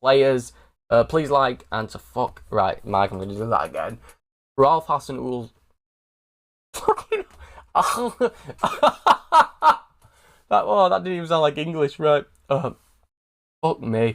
players. Please like and to fuck. Right, Mike, I'm going to do that again. Ralph Hasenhuttl. Fucking. that didn't even sound like English, right? Fuck me.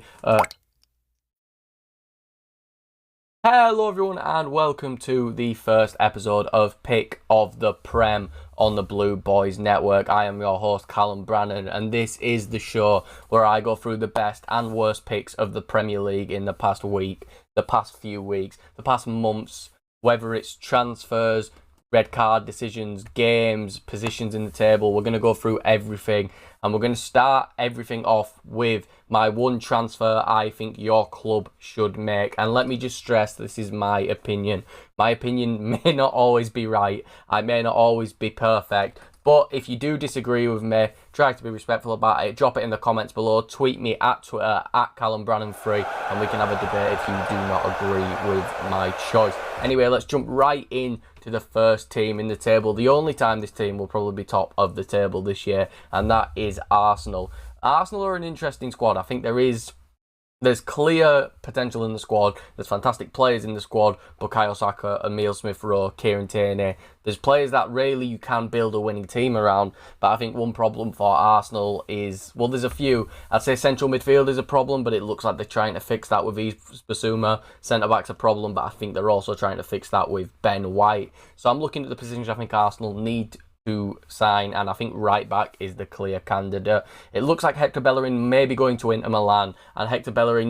Hello everyone and welcome to the first episode of Pick of the Prem on the Blue Boys Network. I am your host Callum Brannan and this is the show where I go through the best and worst picks of the Premier League in the past week, the past few weeks, the past months, whether it's transfers, red card decisions, games, positions in the table. We're going to go through everything and we're going to start everything off with my one transfer I think your club should make. And let me just stress, this is my opinion. My opinion may not always be right. I may not always be perfect. But if you do disagree with me, try to be respectful about it. Drop it in the comments below. Tweet me at Twitter, at CallumBrannonFree, and we can have a debate if you do not agree with my choice. Anyway, let's jump right in to the first team in the table. The only time this team will probably be top of the table this year, and that is Arsenal. Arsenal are an interesting squad. I think there's clear potential in the squad. There's fantastic players in the squad. Bukayo Saka, Emile Smith-Rowe, Kieran Tierney. There's players that really you can build a winning team around. But I think one problem for Arsenal is, well, there's a few. I'd say central midfield is a problem, but it looks like they're trying to fix that with Yves Bissouma. Centre-back's a problem, but I think they're also trying to fix that with Ben White. So I'm looking at the positions I think Arsenal need to sign, and I think right back is the clear candidate. It looks like Hector Bellerin may be going to Inter Milan, and Hector Bellerin,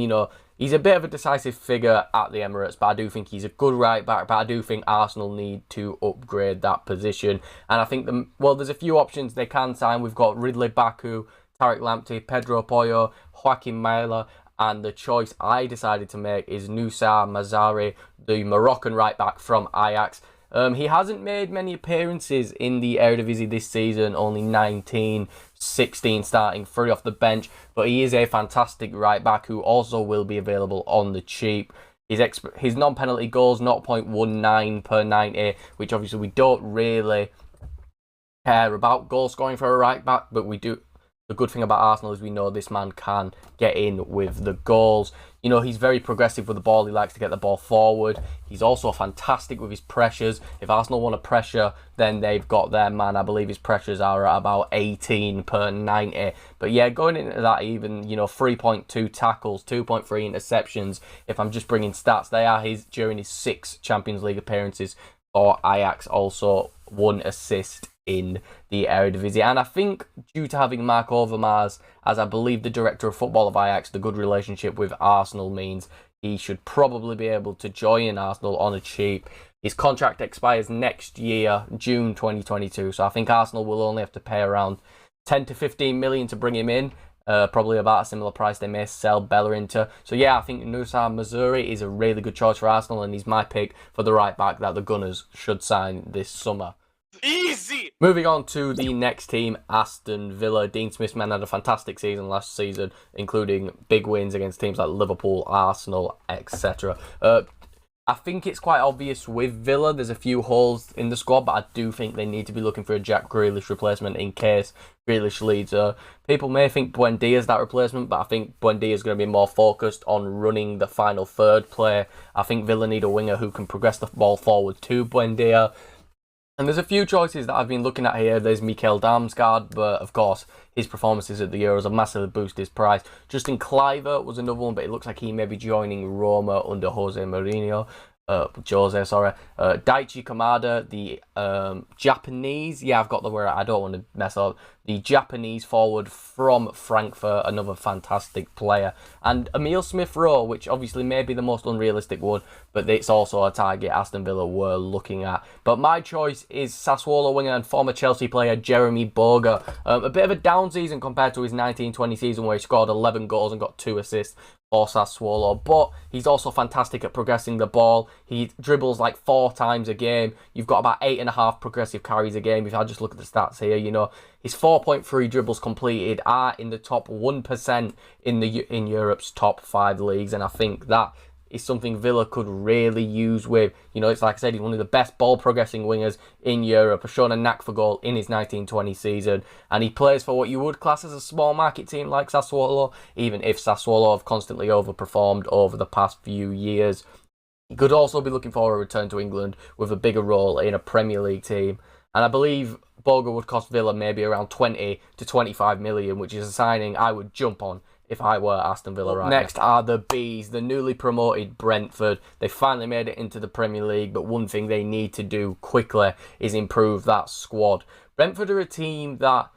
he's a bit of a decisive figure at the Emirates, but I do think he's a good right back, but I do think Arsenal need to upgrade that position. And I think, there's a few options they can sign. We've got Ridley Baku, Tariq Lamptey, Pedro Porro, Joaquin Mailer, and the choice I decided to make is Noussair Mazraoui, the Moroccan right back from Ajax. He hasn't made many appearances in the Eredivisie this season, only 19, 16 starting, 3 off the bench, but he is a fantastic right back who also will be available on the cheap. His non-penalty goals, 0.19 per 90, which obviously we don't really care about goal scoring for a right back, but we do. The good thing about Arsenal is we know this man can get in with the goals. He's very progressive with the ball. He likes to get the ball forward. He's also fantastic with his pressures. If Arsenal want to pressure, then they've got their man. I believe his pressures are at about 18 per 90. But yeah, going into that even, 3.2 tackles, 2.3 interceptions. If I'm just bringing stats, they are during his 6 Champions League appearances for Ajax. Also 1 assist in the Eredivisie. And I think due to having Mark Overmars as I believe the director of football of Ajax, the good relationship with Arsenal means he should probably be able to join Arsenal on a cheap. His contract expires next year, June 2022, so I think Arsenal will only have to pay around 10 to 15 million to bring him in. Probably about a similar price they may sell Bellerin to. So yeah, I think Noussair Mazraoui is a really good choice for Arsenal, and he's my pick for the right back that the Gunners should sign this summer. Easy! Moving on to the next team, Aston Villa. Dean Smith's men had a fantastic season last season, including big wins against teams like Liverpool, Arsenal, etc. I think it's quite obvious with Villa. There's a few holes in the squad, but I do think they need to be looking for a Jack Grealish replacement in case Grealish leads. People may think Buendia's that replacement, but I think Buendia's going to be more focused on running the final third play. I think Villa need a winger who can progress the ball forward to Buendia. And there's a few choices that I've been looking at here. There's Mikel Damsgaard, but of course his performances at the Euros have massively boosted his price. Justin Kluivert was another one, but it looks like he may be joining Roma under Jose Mourinho. Daichi Kamada, the Japanese, I've got the word, I don't want to mess up, the Japanese forward from Frankfurt, another fantastic player, and Emile Smith-Rowe, which obviously may be the most unrealistic one, but it's also a target Aston Villa were looking at. But my choice is Sassuolo winger and former Chelsea player Jeremy Boga. A bit of a down season compared to his 19-20 season where he scored 11 goals and got 2 assists for Sassuolo, but he's also fantastic at progressing the ball. He dribbles like 4 times a game. You've got about 8.5 progressive carries a game. If I just look at the stats here, his 4.3 dribbles completed are in the top 1% in Europe's top 5 leagues, and I think that is something Villa could really use with, it's like I said, he's one of the best ball progressing wingers in Europe, has shown a knack for goal in his 1920 season, and he plays for what you would class as a small market team like Sassuolo, even if Sassuolo have constantly overperformed over the past few years. He could also be looking for a return to England with a bigger role in a Premier League team, and I believe Boga would cost Villa maybe around 20 to 25 million, which is a signing I would jump on if I were Aston Villa right Next now are the Bees, the newly promoted Brentford. They finally made it into the Premier League, but one thing they need to do quickly is improve that squad. Brentford are a team that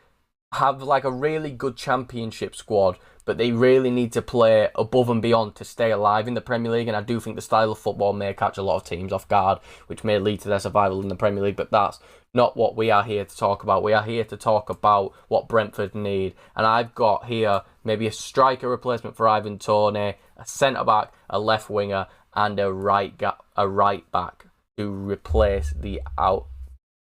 have like a really good championship squad, but they really need to play above and beyond to stay alive in the Premier League, and I do think the style of football may catch a lot of teams off guard, which may lead to their survival in the Premier League, but that's not what we are here to talk about. We are here to talk about what Brentford need, and I've got here maybe a striker replacement for Ivan Toney, a centre-back, a left winger, and a right back to replace the out.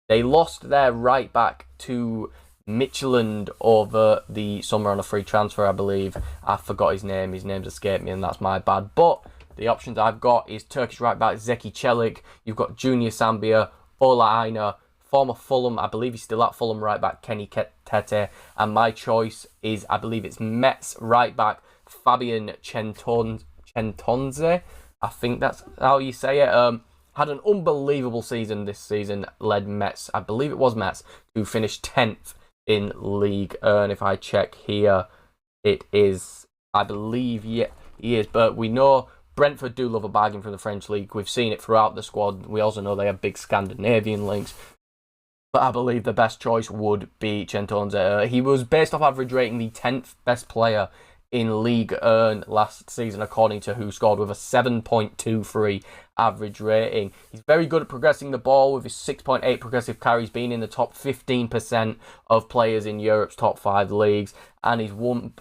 They lost their right back to Midtjylland over the summer on a free transfer, I believe. I forgot his name. His name's escaped me, and that's my bad. But the options I've got is Turkish right back Zeki Çelik. You've got Junior Sambia, Ola Aina, former Fulham, I believe he's still at Fulham right back, Kenny Tete. And my choice is, I believe it's Metz right back, Fabian Centonze. I think that's how you say it. Had an unbelievable season this season, led Metz, I believe it was Metz, who finished 10th in League. And if I check here, it is, I believe, yeah, he is. But we know Brentford do love a bargain from the French League. We've seen it throughout the squad. We also know they have big Scandinavian links. But I believe the best choice would be Centonze. He was, based off average rating, the 10th best player in League last season, according to Who Scored, with a 7.23 average rating. He's very good at progressing the ball, with his 6.8 progressive carries being in the top 15% of players in Europe's top 5 leagues, and he's 1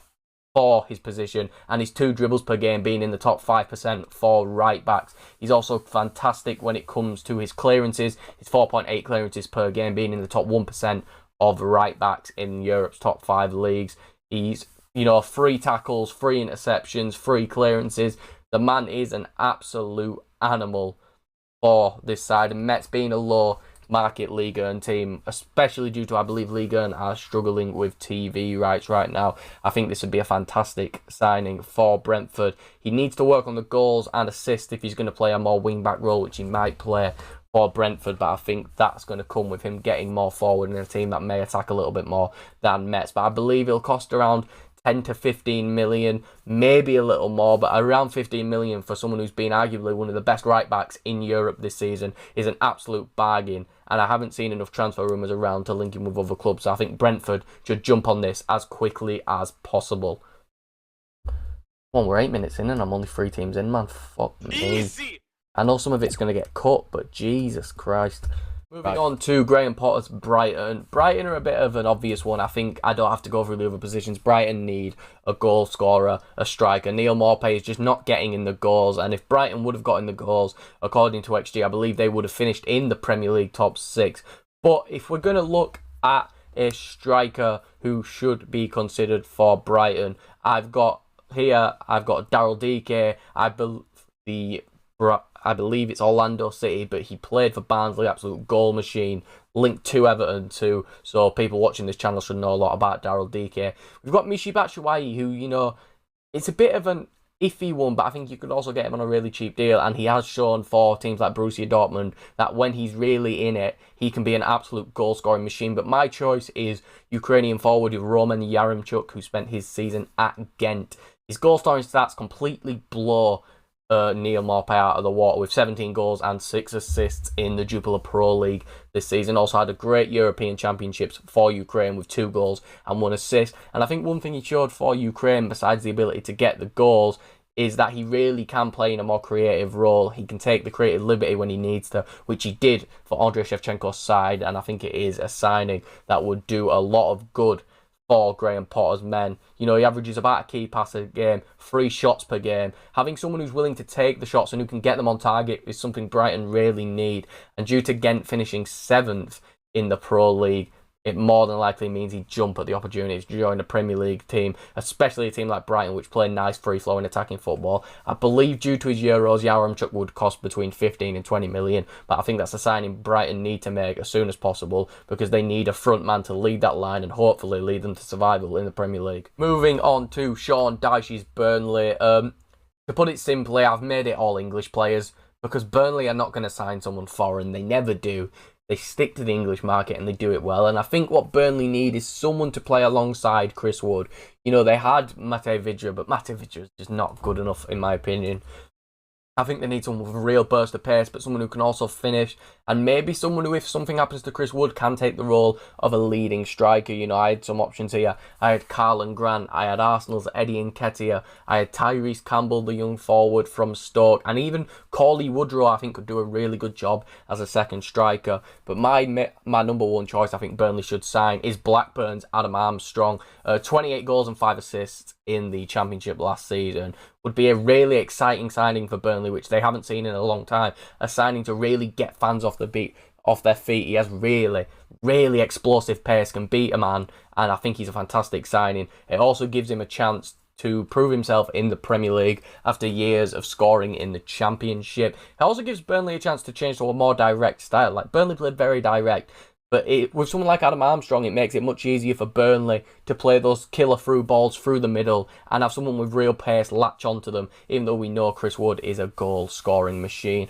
for his position, and his 2 dribbles per game being in the top 5% for right backs. He's also fantastic when it comes to his clearances, his 4.8 clearances per game being in the top 1% of right backs in Europe's top 5 leagues. He's, free tackles, free interceptions, free clearances. The man is an absolute animal for this side, and Metz being a low market Ligue 1 team, especially due to, I believe, Ligue 1 are struggling with TV rights right now. I think this would be a fantastic signing for Brentford. He needs to work on the goals and assists if he's going to play a more wing-back role, which he might play for Brentford, but I think that's going to come with him getting more forward in a team that may attack a little bit more than Metz. But I believe he'll cost around 10 to 15 million, maybe a little more, but around 15 million for someone who's been arguably one of the best right backs in Europe this season is an absolute bargain, and I haven't seen enough transfer rumours around to link him with other clubs, so I think Brentford should jump on this as quickly as possible. Well, we're 8 minutes in and I'm only 3 teams in, man. Fuck me. Easy. I know some of it's going to get cut, but Jesus Christ. Moving on to Graham Potter's Brighton. Brighton are a bit of an obvious one. I think I don't have to go through the other positions. Brighton need a goal scorer, a striker. Neil Maupay is just not getting in the goals. And if Brighton would have got in the goals, according to XG, I believe they would have finished in the Premier League top 6. But if we're going to look at a striker who should be considered for Brighton, I've got Daryl Dike. I believe it's Orlando City, but he played for Barnsley, absolute goal machine, linked to Everton too, so people watching this channel should know a lot about Daryl Dike. We've got Michy Batshuayi, who, it's a bit of an iffy one, but I think you could also get him on a really cheap deal, and he has shown for teams like Borussia Dortmund that when he's really in it, he can be an absolute goal-scoring machine. But my choice is Ukrainian forward Roman Yaremchuk, who spent his season at Ghent. His goal-scoring stats completely blow Neil Maupay out of the water, with 17 goals and 6 assists in the Jupiler Pro League this season. Also had a great European Championships for Ukraine with 2 goals and 1 assist. And I think one thing he showed for Ukraine, besides the ability to get the goals, is that he really can play in a more creative role. He can take the creative liberty when he needs to, which he did for Andrei Shevchenko's side, and I think it is a signing that would do a lot of good for Graham Potter's men. He averages about a key pass a game, 3 shots per game. Having someone who's willing to take the shots and who can get them on target is something Brighton really need. And due to Ghent finishing 7th in the Pro League it more than likely means he'd jump at the opportunity to join a Premier League team, especially a team like Brighton, which play nice, free-flowing attacking football. I believe due to his Euros, Yaremchuk would cost between 15 and 20 million, but I think that's a signing Brighton need to make as soon as possible because they need a front man to lead that line and hopefully lead them to survival in the Premier League. Moving on to Sean Dyche's Burnley. To put it simply, I've made it all English players because Burnley are not going to sign someone foreign. They never do. They stick to the English market and they do it well. And I think what Burnley need is someone to play alongside Chris Wood. You know, they had Matej Vydra, but Matej Vydra is just not good enough in my opinion. I think they need someone with a real burst of pace, but someone who can also finish, and maybe someone who, if something happens to Chris Wood, can take the role of a leading striker. You know, I had some options here. I had Karlan Grant, I had Arsenal's Eddie Nketiah, I had Tyrese Campbell, the young forward from Stoke, and even Cauley Woodrow, I think, could do a really good job as a second striker. But my number one choice I think Burnley should sign is Blackburn's Adam Armstrong. 28 goals and 5 assists in the Championship last season. Would be a really exciting signing for Burnley, which they haven't seen in a long time. A signing to really get fans off their feet. He has really explosive pace, can beat a man, and I think he's a fantastic signing. It also gives him a chance to prove himself in the Premier League after years of scoring in the Championship. It also gives Burnley a chance to change to a more direct style. Like, Burnley played very direct, but with someone like Adam Armstrong, it makes it much easier for Burnley to play those killer through balls through the middle and have someone with real pace latch onto them, even though we know Chris Wood is a goal-scoring machine.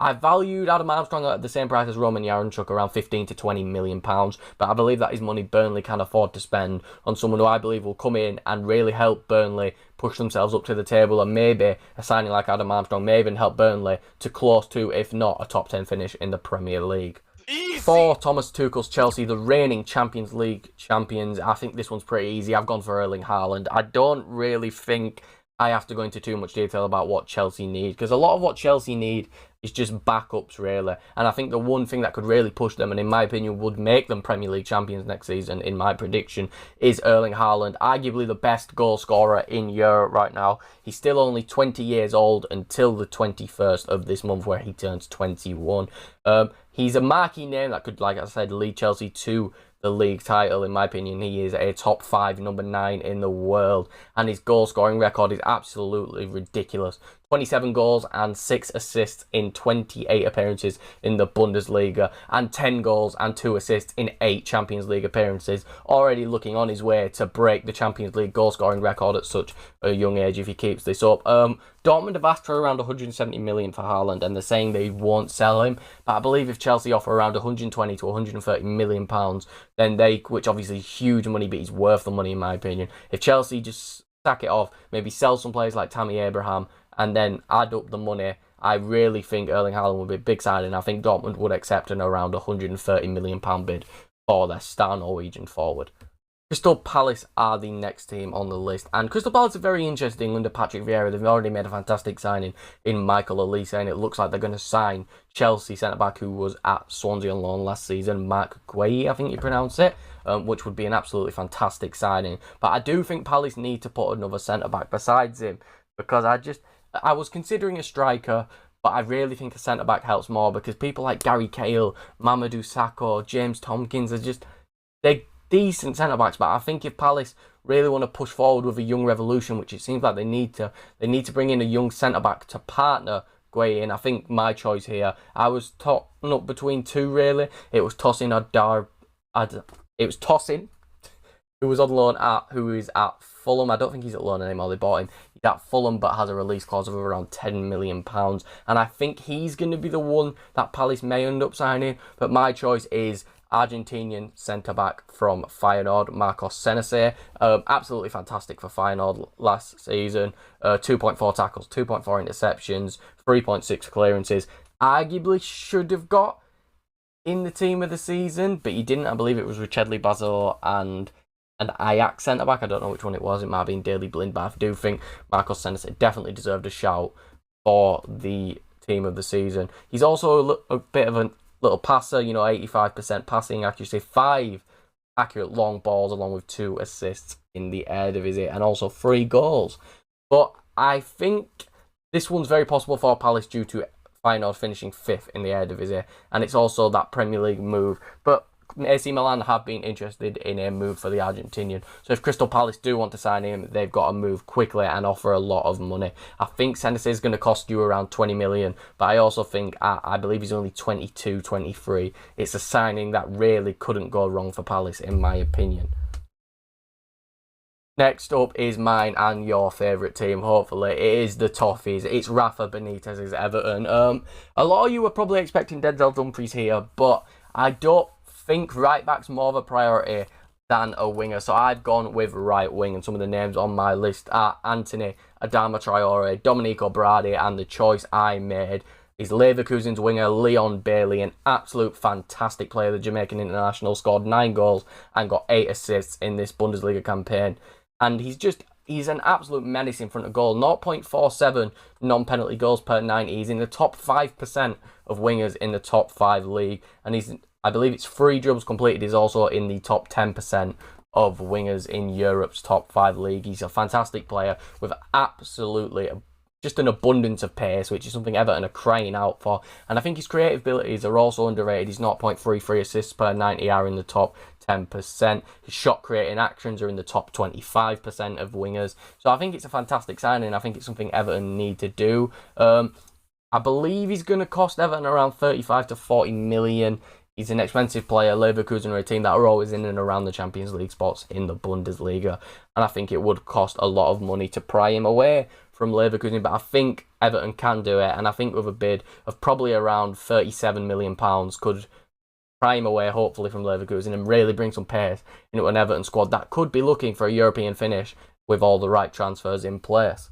I valued Adam Armstrong at the same price as Roman Yaremchuk, around 15 to 20 million pounds, but I believe that is money Burnley can afford to spend on someone who I believe will come in and really help Burnley push themselves up to the table, and maybe a signing like Adam Armstrong may even help Burnley to close to, if not a top 10 finish in the Premier League. Easy. For Thomas Tuchel's Chelsea, the reigning Champions League champions, I think this one's pretty easy. I've gone for Erling Haaland. I don't really think I have to go into too much detail about what Chelsea need, because a lot of what Chelsea need is just backups, really. And I think the one thing that could really push them, and in my opinion would make them Premier League champions next season, in my prediction, is Erling Haaland. Arguably the best goal scorer in Europe right now. He's still only 20 years old until the 21st of this month, where he turns 21. He's a marquee name that could, like I said, lead Chelsea to the league title. In my opinion, he is a top 5, number 9 in the world, and his goal scoring record is absolutely ridiculous. 27 goals and 6 assists in 28 appearances in the Bundesliga, and 10 goals and 2 assists in 8 Champions League appearances. Already looking on his way to break the Champions League goal scoring record at such a young age if he keeps this up. Dortmund have asked for around 170 million for Haaland, and they're saying they won't sell him, but I believe if Chelsea offer around 120 to 130 million pounds, then which obviously is huge money, but he's worth the money in my opinion. If Chelsea just sack it off, maybe sell some players like Tammy Abraham, and then add up the money, I really think Erling Haaland would be a big signing. I think Dortmund would accept an around £130 million bid for their star Norwegian forward. Crystal Palace are the next team on the list, and Crystal Palace are very interesting under Patrick Vieira. They've already made a fantastic signing in Michael Olise, and it looks like they're going to sign Chelsea centre-back who was at Swansea on loan last season, Mark Guehi, I think you pronounce it, which would be an absolutely fantastic signing. But I do think Palace need to put another centre-back besides him, because I was considering a striker, but I really think a centre-back helps more, because people like Gary Cahill, Mamadou Sakho, James Tompkins they're decent centre-backs, but I think if Palace really want to push forward with a young revolution, which it seems like they need to bring in a young centre-back to partner Guehi, and I think my choice here, I was tossing up between two really. It was Tosin who is at Fulham. I don't think he's at loan anymore, they bought him. He's at Fulham but has a release clause of around £10 million, and I think he's going to be the one that Palace may end up signing, but my choice is Argentinian centre-back from Feyenoord, Marcos Senesi. Absolutely fantastic for Feyenoord last season. 2.4 tackles, 2.4 interceptions, 3.6 clearances. Arguably should have got in the team of the season, but he didn't. I believe it was Richedley Bazor and an Ajax centre-back. I don't know which one it was. It might have been Daley Blind, but I do think Marcos Senesi definitely deserved a shout for the team of the season. He's also a bit of a little passer, 85% passing accuracy, 5 accurate long balls along with 2 assists in the Eredivisie, and also 3 goals. But I think this one's very possible for Palace due to Feyenoord finishing 5th in the Eredivisie, and it's also that Premier League move. But AC Milan have been interested in a move for the Argentinian. So if Crystal Palace do want to sign him, they've got to move quickly and offer a lot of money. I think Senesi is going to cost you around 20 million, but I also think, I believe he's only 22, 23. It's a signing that really couldn't go wrong for Palace, in my opinion. Next up is mine and your favourite team, hopefully. It is the Toffees. It's Rafa Benitez's Everton. A lot of you were probably expecting Denzel Dumfries here, but I don't think right back's more of a priority than a winger. So I've gone with right wing, and some of the names on my list are Anthony, Adama Traore, Dominico Brady, and the choice I made is Leverkusen's winger Leon Bailey, an absolute fantastic player. The Jamaican international scored 9 goals and got 8 assists in this Bundesliga campaign. And he's an absolute menace in front of goal. 0.47 non-penalty goals per 90. He's in the top 5% of wingers in the top 5 league. And I believe it's 3 dribbles completed. He's also in the top 10% of wingers in Europe's top 5 league. He's a fantastic player with absolutely just an abundance of pace, which is something Everton are crying out for. And I think his creative abilities are also underrated. His 0.33 assists per 90 are in the top 10%. His shot creating actions are in the top 25% of wingers. So I think it's a fantastic signing. I think it's something Everton need to do. I believe he's going to cost Everton around 35 to 40 million. He's an expensive player. Leverkusen are a team that are always in and around the Champions League spots in the Bundesliga. And I think it would cost a lot of money to pry him away from Leverkusen, but I think Everton can do it, and I think with a bid of probably around £37 million could pry him away, hopefully, from Leverkusen and really bring some pace into an Everton squad that could be looking for a European finish with all the right transfers in place.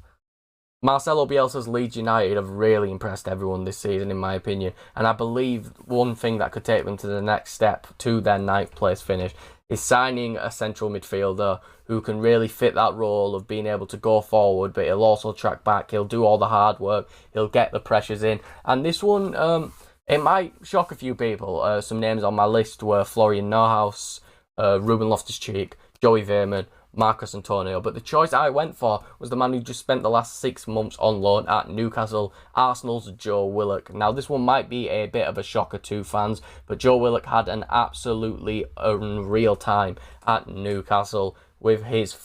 Marcelo Bielsa's Leeds United have really impressed everyone this season, in my opinion, and I believe one thing that could take them to the next step to their 9th place finish is signing a central midfielder who can really fit that role of being able to go forward, but he'll also track back. He'll do all the hard work. He'll get the pressures in. And this one, it might shock a few people. Some names on my list were Florian Neuhaus, Ruben Loftus-Cheek, Joey Veerman, Marcus Antonio, but the choice I went for was the man who just spent the last 6 months on loan at Newcastle, Arsenal's Joe Willock. Now, this one might be a bit of a shocker to fans, but Joe Willock had an absolutely unreal time at Newcastle with his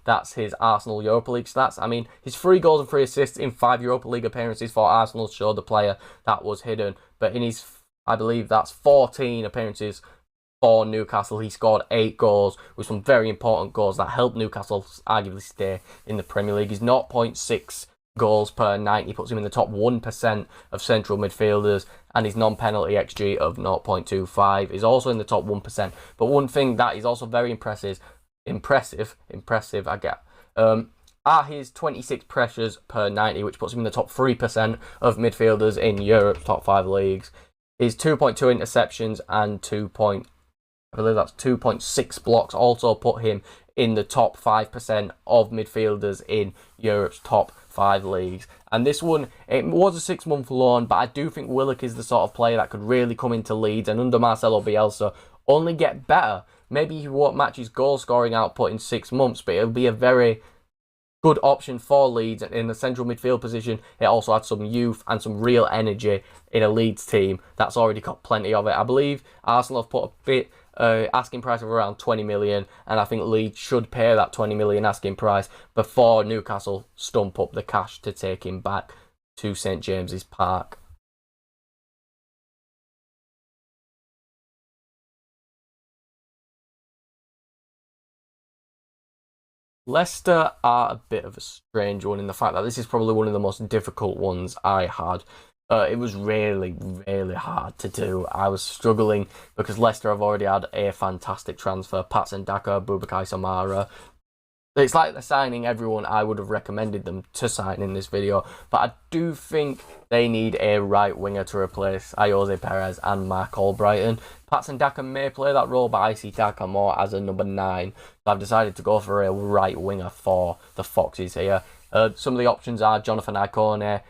that's his Arsenal Europa League stats. I mean, his 3 goals and 3 assists in 5 Europa League appearances for Arsenal showed the player that was hidden, but in his, I believe that's 14 appearances for Newcastle, he scored 8 goals with some very important goals that helped Newcastle arguably stay in the Premier League. His 0.6 goals per 90 puts him in the top 1% of central midfielders, and his non-penalty XG of 0.25 is also in the top 1%. But one thing that is also very impressive, are his 26 pressures per 90, which puts him in the top 3% of midfielders in Europe's top 5 leagues. His 2.2 interceptions and 2.6 blocks also put him in the top 5% of midfielders in Europe's top 5 leagues. And this one, it was a 6-month loan, but I do think Willock is the sort of player that could really come into Leeds and under Marcelo Bielsa only get better. Maybe he won't match his goal scoring output in 6 months, but it'll be a very good option for Leeds in the central midfield position. It also had some youth and some real energy in a Leeds team that's already got plenty of it. I believe Arsenal have put a bit asking price of around 20 million, and I think Leeds should pay that 20 million asking price before Newcastle stump up the cash to take him back to St James's Park. Leicester are a bit of a strange one in the fact that this is probably one of the most difficult ones I had. It was really, really hard to do. I was struggling because Leicester have already had a fantastic transfer. Patson Daka, Bubakai Samara. It's like they're signing everyone I would have recommended them to sign in this video. But I do think they need a right winger to replace Jose Perez and Mark Albrighton. Patson Daka may play that role, but I see Daka more as a number 9. So I've decided to go for a right winger for the Foxes here. Some of the options are Jonathan Icone,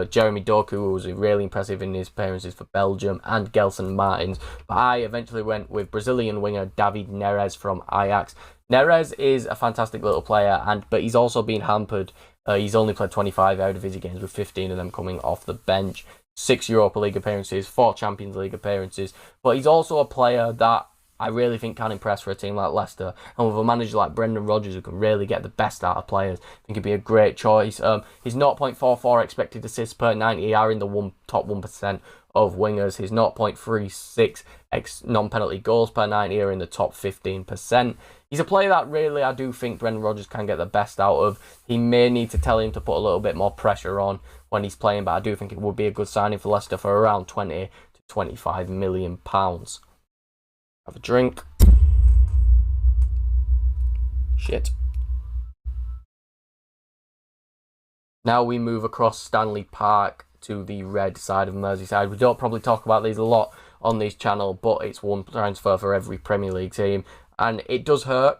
Jeremy Doku, who was really impressive in his appearances for Belgium, and Gelson Martins. But I eventually went with Brazilian winger David Neres from Ajax. Neres is a fantastic little player, but he's also been hampered. He's only played 25 Eredivisie games, with 15 of them coming off the bench. 6 Europa League appearances, 4 Champions League appearances. But he's also a player that I really think can impress for a team like Leicester. And with a manager like Brendan Rodgers who can really get the best out of players, I think he'd be a great choice. His 0.44 expected assists per 90 are in the top 1% of wingers. His 0.36 non-penalty goals per 90 are in the top 15%. He's a player that really I do think Brendan Rodgers can get the best out of. He may need to tell him to put a little bit more pressure on when he's playing, but I do think it would be a good signing for Leicester for around 20 to 25 million pounds. Have a drink. Shit. Now we move across Stanley Park to the red side of Merseyside. We don't probably talk about these a lot on this channel, but it's one transfer for every Premier League team. And it does hurt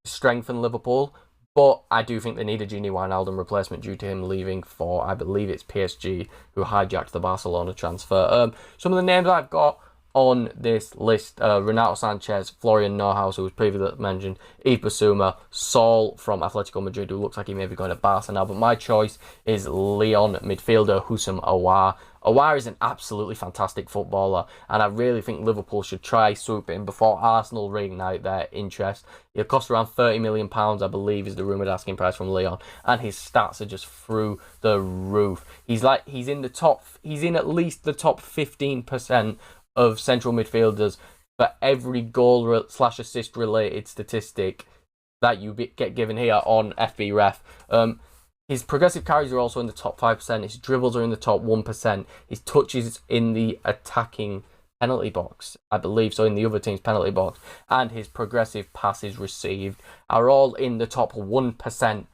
to strengthen Liverpool, but I do think they need a Gini Wijnaldum replacement due to him leaving for, I believe it's PSG, who hijacked the Barcelona transfer. Some of the names I've got on this list, Renato Sanchez, Florian Neuhaus, who was previously mentioned, Yves Bissouma, Saul from Atletico Madrid, who looks like he may be going to Barca now, but my choice is Lyon midfielder Houssem Aouar. Aouar is an absolutely fantastic footballer, and I really think Liverpool should try swooping him before Arsenal reignite their interest. He'll cost around £30 million, I believe, is the rumoured asking price from Lyon, and his stats are just through the roof. He's in at least the top 15% of central midfielders for every goal / assist related statistic that you get given here on FB Ref. His progressive carries are also in the top 5%. His dribbles are in the top 1%. His touches in the attacking penalty box, I believe, so in the other team's penalty box, and his progressive passes received are all in the top 1%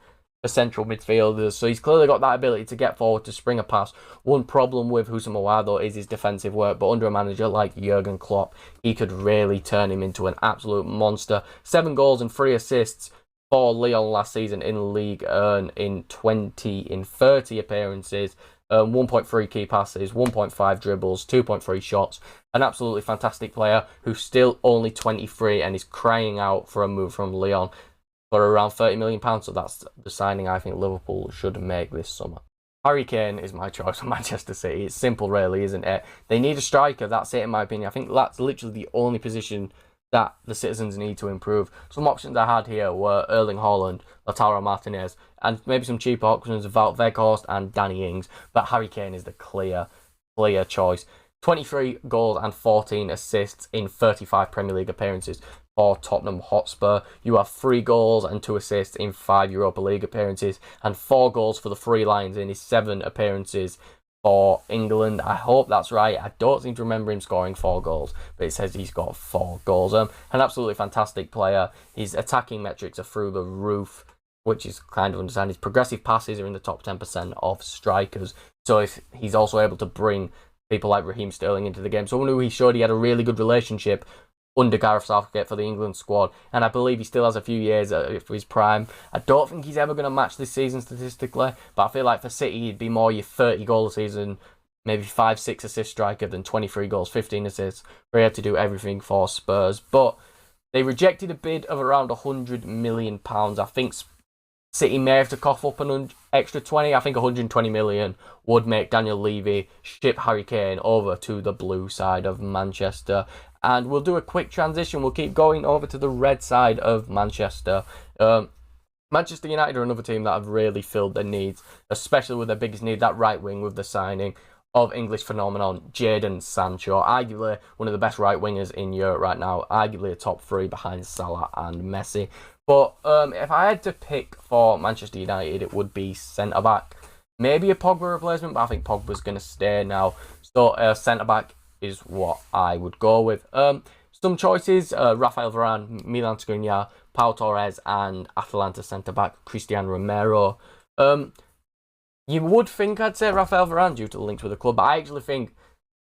for central midfielders. So he's clearly got that ability to get forward, to spring a pass. One problem with Houssem Aouar, though, is his defensive work, but under a manager like Jurgen Klopp, he could really turn him into an absolute monster. 7 goals and 3 assists for Lyon last season in League 1 in 30 appearances, 1.3 key passes, 1.5 dribbles, 2.3 shots. An absolutely fantastic player who's still only 23 and is crying out for a move from Lyon for around £30 million. So that's the signing I think Liverpool should make this summer. Harry Kane is my choice for Manchester City. It's simple, really, isn't it? They need a striker. That's it, in my opinion. I think that's literally the only position that the citizens need to improve. Some options I had here were Erling Haaland, Lautaro Martinez, and maybe some cheaper options, Wout Weghorst and Danny Ings. But Harry Kane is the clear choice. 23 goals and 14 assists in 35 Premier League appearances for Tottenham Hotspur. You have 3 goals and 2 assists in 5 Europa League appearances, and 4 goals for the Three Lions in his 7 appearances for England. I hope that's right. I don't seem to remember him scoring 4 goals, but it says he's got 4 goals. An absolutely fantastic player. His attacking metrics are through the roof, which is kind of understanding. His progressive passes are in the top 10% of strikers. So if he's also able to bring people like Raheem Sterling into the game, someone who he showed he had a really good relationship under Gareth Southgate for the England squad, and I believe he still has a few years for his prime. I don't think he's ever going to match this season statistically, but I feel like for City he'd be more your 30 goal a season, maybe 5-6 assist striker than 23 goals, 15 assists, where he had to do everything for Spurs. But they rejected a bid of around £100 million. I think City may have to cough up an extra 20. I think 120 million would make Daniel Levy ship Harry Kane over to the blue side of Manchester. And we'll do a quick transition. We'll keep going over to the red side of Manchester. Manchester United are another team that have really filled their needs, especially with their biggest need, that right wing, with the signing of English phenomenon Jadon Sancho, arguably one of the best right wingers in Europe right now, arguably a top 3 behind Salah and Messi. But if I had to pick for Manchester United, it would be centre-back. Maybe a Pogba replacement, but I think Pogba's going to stay now. So centre-back is what I would go with. Some choices, Rafael Varane, Milan Skriniar, Pau Torres, and Atalanta centre-back Cristian Romero. You would think I'd say Rafael Varane due to the links with the club, but I actually think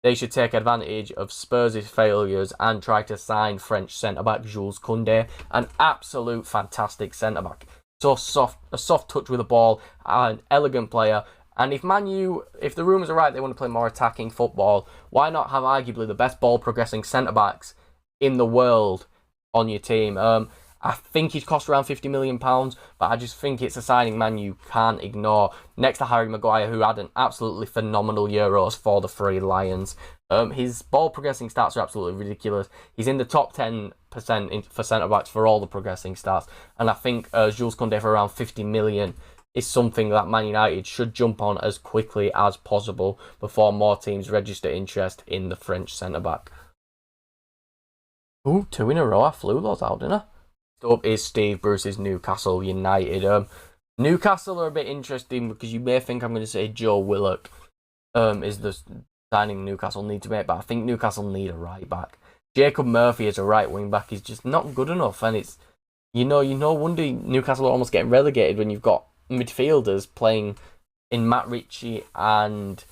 they should take advantage of Spurs' failures and try to sign French centre-back Jules Koundé, an absolute fantastic centre-back. So soft, a soft touch with the ball, an elegant player. And if the rumours are right, they want to play more attacking football, why not have arguably the best ball progressing centre-backs in the world on your team? I think he's cost around £50 million, but I just think it's a signing, man, you can't ignore. Next to Harry Maguire, who had an absolutely phenomenal Euros for the Three Lions. His ball progressing stats are absolutely ridiculous. He's in the top 10% for centre-backs for all the progressing stats. And I think Jules Koundé for around 50 million is something that Man United should jump on as quickly as possible before more teams register interest in the French centre-back. Ooh, 2 in a row. I flew those out, didn't I? Up is Steve Bruce's Newcastle United. Newcastle are a bit interesting because you may think I'm going to say Joe Willock is the signing Newcastle need to make, but I think Newcastle need a right back. Jacob Murphy as a right wing back is just not good enough, and it's no wonder Newcastle are almost getting relegated when you've got midfielders playing in Matt Ritchie and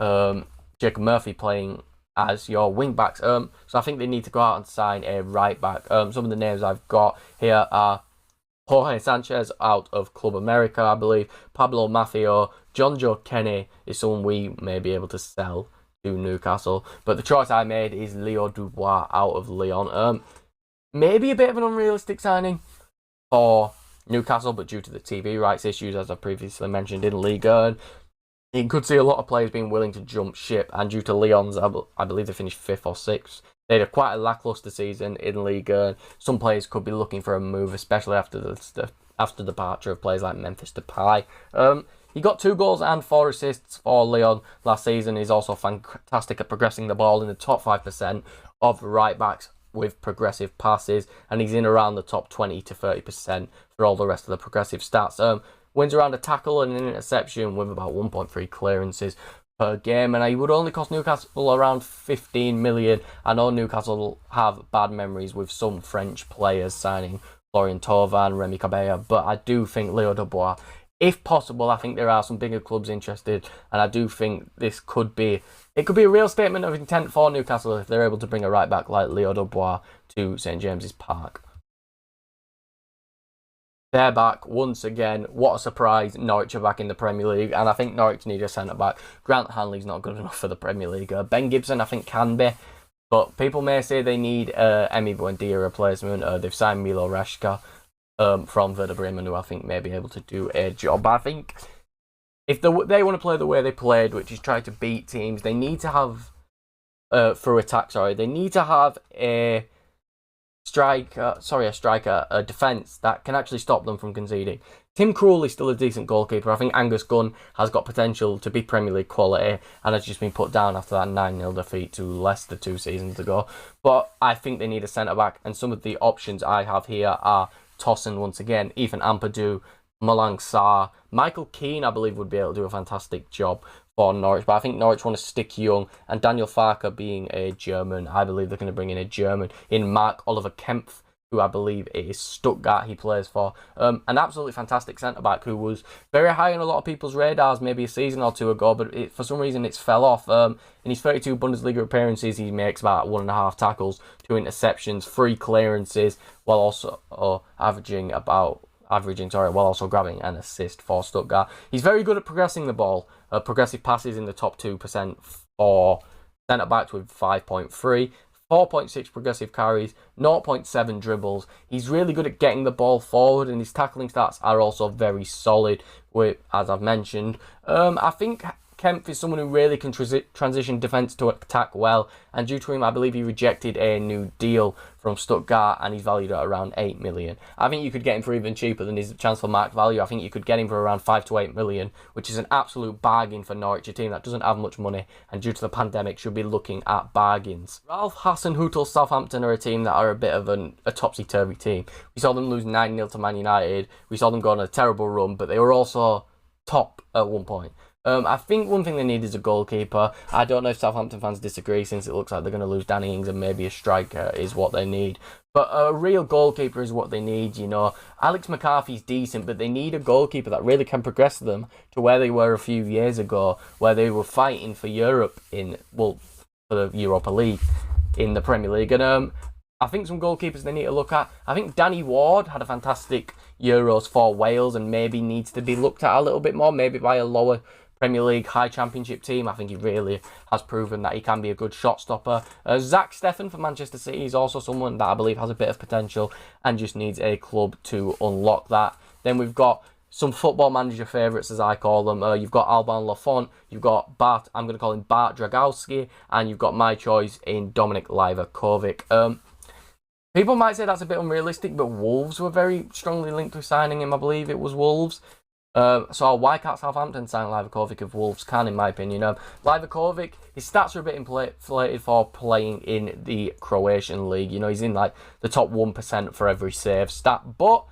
Jacob Murphy playing as your wing backs. So I think they need to go out and sign a right back. Some of the names I've got here are Jorge Sanchez out of Club America, I believe. Pablo Maffeo, John Joe Kenny is someone we may be able to sell to Newcastle. But the choice I made is Leo Dubois out of Lyon. Maybe a bit of an unrealistic signing for Newcastle, but due to the TV rights issues, as I previously mentioned in Ligue 1, you could see a lot of players being willing to jump ship, and due to Lyon's, I believe they finished 5th or 6th. They had quite a lacklustre season in Ligue 1. Some players could be looking for a move, especially after the departure of players like Memphis Depay. He got 2 goals and 4 assists for Lyon last season. He's also fantastic at progressing the ball in the top 5% of right backs with progressive passes, and he's in around the top 20 to 30% for all the rest of the progressive stats. Wins around a tackle and an interception with about 1.3 clearances per game, and he would only cost Newcastle around 15 million. I know Newcastle have bad memories with some French players signing Florian Thauvin, Remy Cabella, but I do think Leo Dubois, if possible, I think there are some bigger clubs interested, and I do think this could be a real statement of intent for Newcastle if they're able to bring a right back like Leo Dubois to St James's Park. They're back once again. What a surprise. Norwich are back in the Premier League, and I think Norwich need a centre-back. Grant Hanley's not good enough for the Premier League. Ben Gibson, I think, can be, but people may say they need Emi Buendia replacement. They've signed Milo Rashka from Werder Bremen, who I think may be able to do a job. But I think if they want to play the way they played, which is try to beat teams, they need to have, they need to have a defence that can actually stop them from conceding. Tim Krul is still a decent goalkeeper. I think Angus Gunn has got potential to be Premier League quality and has just been put down after that 9-0 defeat to Leicester 2 seasons ago. But I think they need a centre-back, and some of the options I have here are Tosin once again, Ethan Ampadu, Malang Sarr, Michael Keane I believe would be able to do a fantastic job for Norwich, but I think Norwich want to stick young, and Daniel Farke being a German, I believe they're going to bring in a German in Mark Oliver Kempf, who I believe is Stuttgart he plays for. An absolutely fantastic centre-back who was very high on a lot of people's radars maybe a season or two ago, but for some reason it's fell off. In his 32 Bundesliga appearances, he makes about 1.5 tackles, 2 interceptions, 3 clearances, while also while also grabbing an assist for Stuttgart. He's very good at progressing the ball. Progressive passes in the top 2% for centre-backs with 5.3, 4.6 progressive carries, 0.7 dribbles. He's really good at getting the ball forward, and his tackling stats are also very solid, as I've mentioned. I think Kempf is someone who really can transition defence to attack well, and due to him, I believe he rejected a new deal from Stuttgart, and he's valued at around 8 million. I think you could get him for even cheaper than his transfer market value. I think you could get him for around 5 to 8 million, which is an absolute bargain for Norwich, a team that doesn't have much money, and due to the pandemic, should be looking at bargains. Ralph Hasenhüttl Southampton are a team that are a bit of a topsy-turvy team. We saw them lose 9-0 to Man United. We saw them go on a terrible run, but they were also top at one point. I think one thing they need is a goalkeeper. I don't know if Southampton fans disagree, since it looks like they're going to lose Danny Ings, and maybe a striker is what they need. But a real goalkeeper is what they need, you know. Alex McCarthy's decent, but they need a goalkeeper that really can progress them to where they were a few years ago, where they were fighting for Europe for the Europa League in the Premier League. And I think some goalkeepers they need to look at. I think Danny Ward had a fantastic Euros for Wales and maybe needs to be looked at a little bit more, maybe by a lower Premier League high championship team. I think he really has proven that he can be a good shot stopper. Zach Steffen for Manchester City is also someone that I believe has a bit of potential and just needs a club to unlock that. Then we've got some football manager favourites, as I call them. You've got Alban Lafont, you've got Bart, I'm going to call him Bart Dragowski, and you've got my choice in Dominic Livakovic. People might say that's a bit unrealistic, but Wolves were very strongly linked with signing him. I believe it was Wolves. So why can't Southampton sign Livakovic if Wolves can, in my opinion? Livakovic, his stats are a bit inflated for playing in the Croatian league. You know, he's in like the top 1% for every save stat. But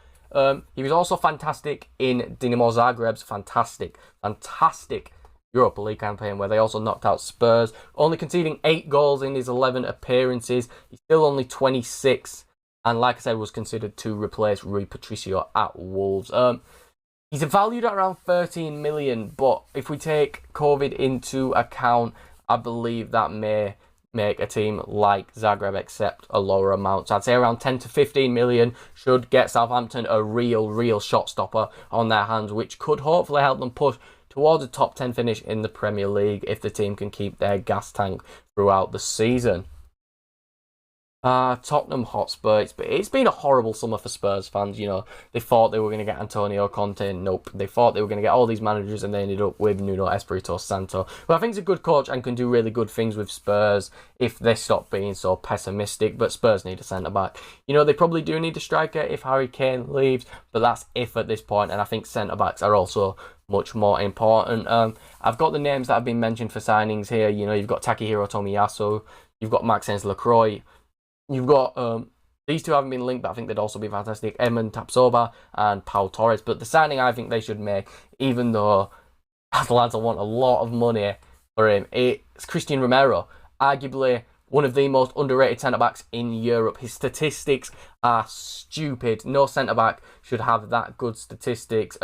he was also fantastic in Dinamo Zagreb's fantastic Europa League campaign, where they also knocked out Spurs, only conceding 8 goals in his 11 appearances. He's still only 26, and like I said, was considered to replace Rui Patricio at Wolves. He's valued at around 13 million, but if we take COVID into account, I believe that may make a team like Zagreb accept a lower amount. So I'd say around 10 to 15 million should get Southampton a real shot stopper on their hands, which could hopefully help them push towards a top 10 finish in the Premier League if the team can keep their gas tank throughout the season. Tottenham Hotspur. It's been a horrible summer for Spurs fans. You know, they thought they were going to get Antonio Conte. Nope. They thought they were going to get all these managers, and they ended up with Nuno Espirito Santo, who I think is a good coach and can do really good things with Spurs if they stop being so pessimistic. But Spurs need a centre-back. You know, they probably do need a striker if Harry Kane leaves, but that's if at this point, and I think centre-backs are also much more important. I've got the names that have been mentioned for signings here. You know, you've got Takehiro Tomiyasu, you've got Maxence Lacroix, you've got these two haven't been linked, but I think they'd also be fantastic. Edmund Tapsoba and Pau Torres. But the signing I think they should make, even though Atalanta want a lot of money for him, it's Christian Romero, arguably one of the most underrated centre-backs in Europe. His statistics are stupid. No centre-back should have that good statistics.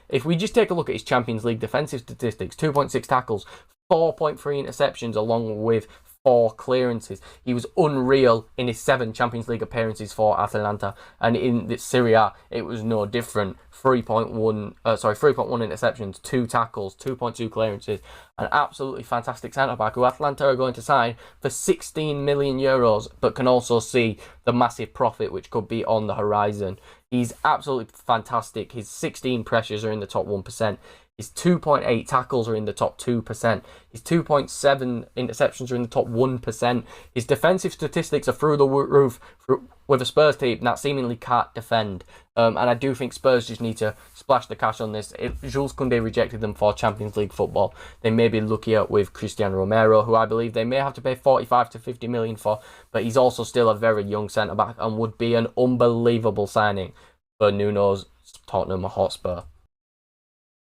If we just take a look at his Champions League defensive statistics, 2.6 tackles, 4.3 interceptions, along with 4 clearances. He was unreal in his 7 Champions League appearances for Atalanta, and in the Serie A it was no different. 3.1 interceptions, 2 tackles, 2.2 clearances. An absolutely fantastic centre-back who Atalanta are going to sign for 16 million euros, but can also see the massive profit which could be on the horizon. He's absolutely fantastic. His 16 pressures are in the top 1%. His 2.8 tackles are in the top 2%. His 2.7 interceptions are in the top 1%. His defensive statistics are through the roof with a Spurs team that seemingly can't defend. And I do think Spurs just need to splash the cash on this. If Jules Koundé rejected them for Champions League football, they may be luckier with Cristiano Romero, who I believe they may have to pay 45 to 50 million for, but he's also still a very young centre-back and would be an unbelievable signing for Nuno's Tottenham Hotspur.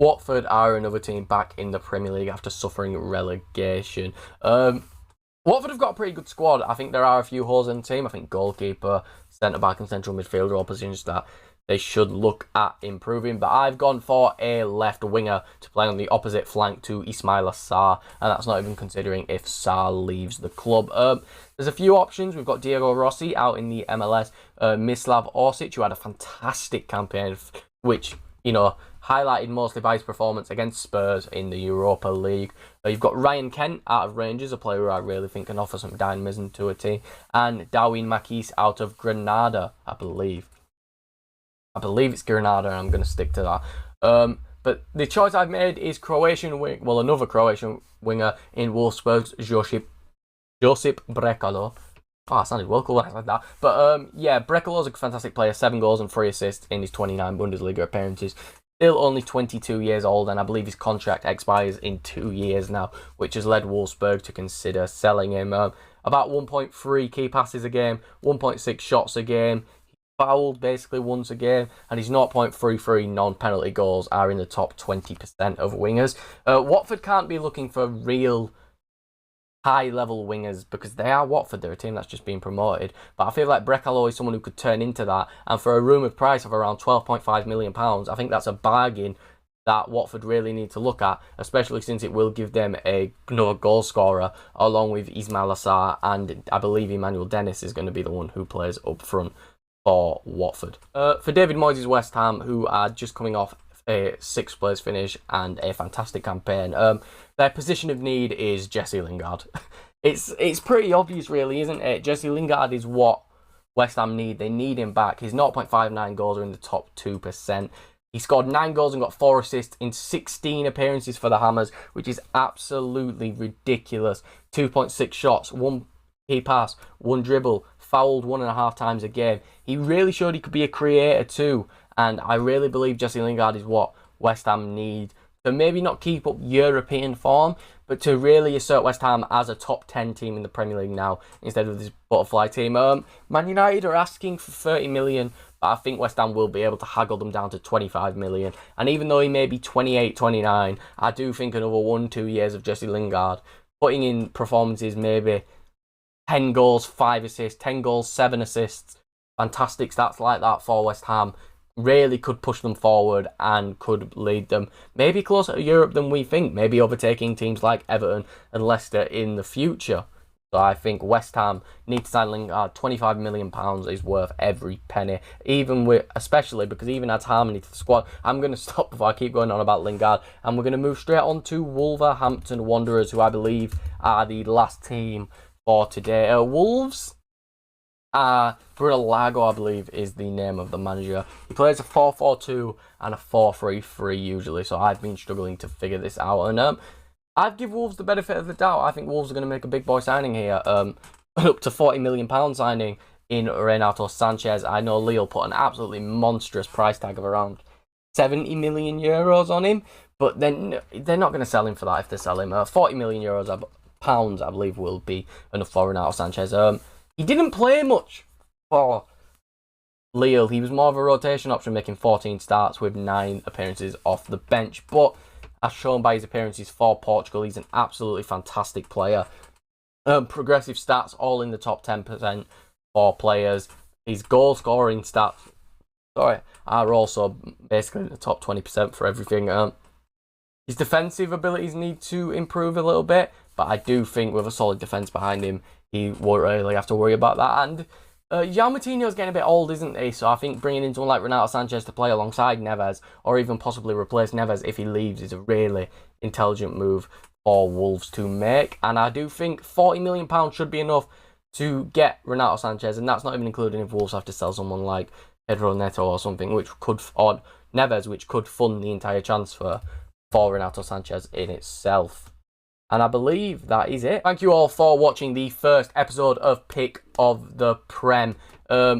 Watford are another team back in the Premier League after suffering relegation. Watford have got a pretty good squad. I think there are a few holes in the team. I think goalkeeper, centre-back and central midfielder all positions that they should look at improving. But I've gone for a left winger to play on the opposite flank to Ismaila Sarr, and that's not even considering if Sarr leaves the club. There's a few options. We've got Diego Rossi out in the MLS. Mislav Orsic, who had a fantastic campaign, which, you know, highlighted mostly by his performance against Spurs in the Europa League. You've got Ryan Kent out of Rangers, a player who I really think can offer some dynamism to a team, and Darwin Makis out of Granada, I believe it's Granada, and I'm going to stick to that. But the choice I've made is another Croatian winger in Wolfsburg's Josip Brekalo. Oh, that sounded well cool when I said that. But yeah, Brekalo's a fantastic player, 7 goals and 3 assists in his 29 Bundesliga appearances. Still only 22 years old, and I believe his contract expires in 2 years now, which has led Wolfsburg to consider selling him. About 1.3 key passes a game, 1.6 shots a game. He's fouled basically once a game, and his 0.33 non-penalty goals are in the top 20% of wingers. Watford can't be looking for real high-level wingers because they are Watford. They're a team that's just been promoted. But I feel like Brekalo is someone who could turn into that. And for a rumoured price of around £12.5 million, I think that's a bargain that Watford really need to look at, especially since it will give them another goal scorer along with Ismail Assar, and I believe Emmanuel Dennis is going to be the one who plays up front for Watford. For David Moyes' West Ham, who are just coming off a sixth place finish and a fantastic campaign. Their position of need is Jesse Lingard. It's pretty obvious, really, isn't it? Jesse Lingard is what West Ham need. They need him back. His 0.59 goals are in the top 2%. He scored 9 goals and got 4 assists in 16 appearances for the Hammers, which is absolutely ridiculous. 2.6 shots, 1 key pass, 1 dribble, fouled 1.5 times a game. He really showed he could be a creator too, and I really believe Jesse Lingard is what West Ham need to maybe not keep up European form, but to really assert West Ham as a top 10 team in the Premier League now, instead of this butterfly team. Man United are asking for 30 million, but I think West Ham will be able to haggle them down to 25 million. And even though he may be 28, 29, I do think another 1-2 years of Jesse Lingard, putting in performances maybe 10 goals, 5 assists, 10 goals, 7 assists, fantastic stats like that for West Ham, really could push them forward and could lead them maybe closer to Europe than we think, maybe overtaking teams like Everton and Leicester in the future. So I think West Ham need to sign Lingard. £25 million is worth every penny, especially because even adds harmony to the squad. I'm going to stop before I keep going on about Lingard, and we're going to move straight on to Wolverhampton Wanderers, who I believe are the last team for today. Wolves, Bruno Lago, I believe, is the name of the manager. He plays a 4-4-2 and a 4-3-3 usually, so I've been struggling to figure this out. And I'd give Wolves the benefit of the doubt. I think Wolves are going to make a big boy signing here. Up to £40 million signing in Renato Sanchez. I know Lille put an absolutely monstrous price tag of around €70 million on him, but then they're not going to sell him for that if they sell him. £40 million pounds, I believe, will be enough for Renato Sanchez. He didn't play much for Lille. He was more of a rotation option, making 14 starts with 9 appearances off the bench. But as shown by his appearances for Portugal, he's an absolutely fantastic player. Progressive stats, all in the top 10% for players. His goal scoring stats, are also basically in the top 20% for everything. His defensive abilities need to improve a little bit, but I do think with a solid defence behind him, he won't really have to worry about that. And João Moutinho's getting a bit old, isn't he? So I think bringing in someone like Renato Sanchez to play alongside Neves, or even possibly replace Neves if he leaves, is a really intelligent move for Wolves to make. And I do think £40 million should be enough to get Renato Sanchez, and that's not even including if Wolves have to sell someone like Pedro Neto or something, or Neves, which could fund the entire transfer for Renato Sanchez in itself. And I believe that is it. Thank you all for watching the first episode of Pick of the Prem.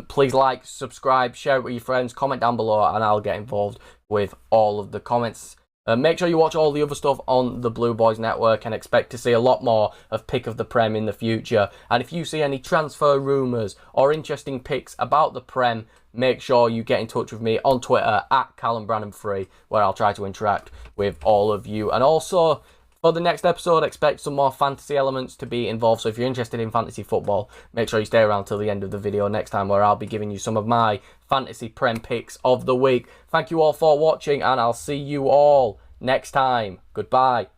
Please like, subscribe, share it with your friends, comment down below, and I'll get involved with all of the comments. Make sure you watch all the other stuff on the Blue Boys Network and expect to see a lot more of Pick of the Prem in the future. And if you see any transfer rumours or interesting picks about the Prem, make sure you get in touch with me on Twitter at CallumBrandon3, where I'll try to interact with all of you. And also, for the next episode, expect some more fantasy elements to be involved. So if you're interested in fantasy football, make sure you stay around till the end of the video next time, where I'll be giving you some of my fantasy Prem picks of the week. Thank you all for watching, and I'll see you all next time. Goodbye.